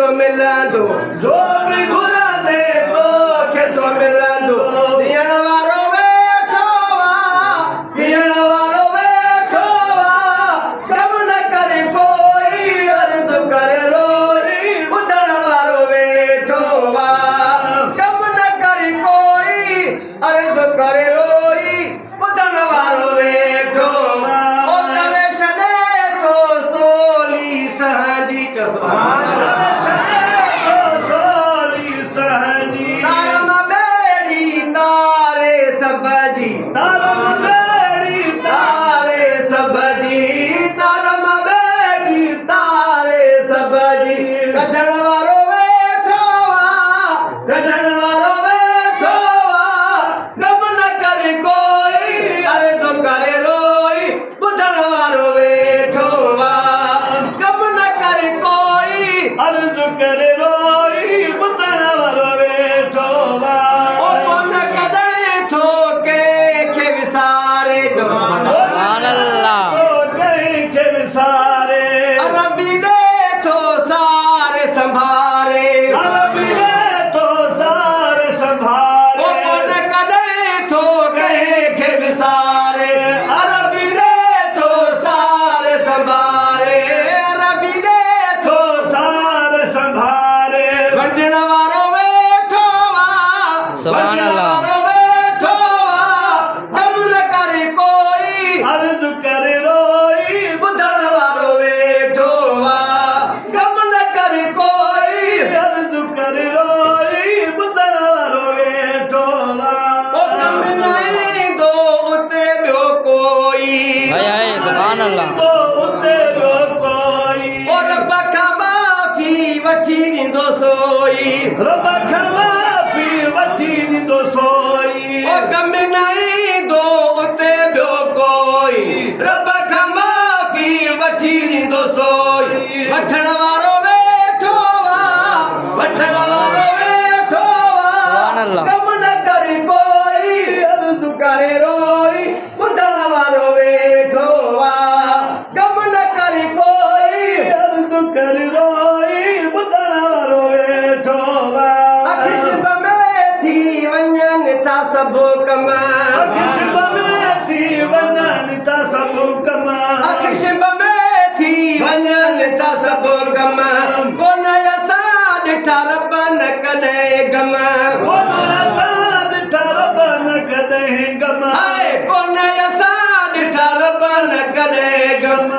सो मिलंदो जो बि घुरंदे तोखे सो मिलंदो ॾियण वारो वेठो आहे ॾियण वारो वेठो आहे कम न करे कोई अर्ज़ु करे रोई ॿुधण वारो वेठो आहे कम न करे कोई अर्ज़ु करे रोई ॿुधण वारो वेठो ओ करे छॾे थो सोली सहजी तारम बेड़ी तारे सबजी तारम बेड़ी तारे सबजी तारम बेड़ी तारे सबजी कढण वारो वेठो आहे कढण वारो वेठो आहे कम न करे कोई अर्ज़ु करे रोई ॿुधण वारो वेठो आहे कम न करे कोई अर्ज़ु करे रोई ॿुधण वारो वेठो आहे ओ कोन कॾहिं थो कंहिंखे विसारे कंहिंखे विसारे अरबी ॾे थो सारे संभारे अरबी थो सारे ओ संभाले कोन कॾहिं थो कंहिंखे विसारे अरबी ॾे थो सारे संभारे अरबी ॾे थो सारे संभाले वंडण वारो वेठो आहे सुभान वंडण अल्लाह। वारो वेठो आहे कम न करे कोई अर्ज़ु करे रोई ॿुधण वारो वेठो आहे कम न करे कोई अर्ज़ु करे रोई ॿुधण वारो वेठो ओ कम न ईंदो उते ॿियो कोई हाय सुभान अल्लाह। तो उते ॿियो कोई ओ रब खां माफ़ी वठी ॾींदो सोई रब खां माफ़ी वठी ॾींदो सोई ओ कम न ईंदो उते ॿियो कोई रब खां माफ़ी वठी ॾींदो सोई वठण वारो वेठो आहे वठण वारो वेठो सुभान आहे अल्लाह। कम न करे कोई अर्ज़ु करे रोई ॿुधण वारो वेठो आहे कम न करे कोई अर्ज़ु करे रोई ॿुधण वारो वेठो अखिशब में थी वञनि था सभु कम अखिशब में थी वञनि था सभु कम अखिशब में थी वञनि था सभु कम कोन असां ॾिठा रब न कॾहिं गम कोन असां ॾिठा रब न कॾहिं गम हाय कोन असां ॾिठा रब न कॾहिं गम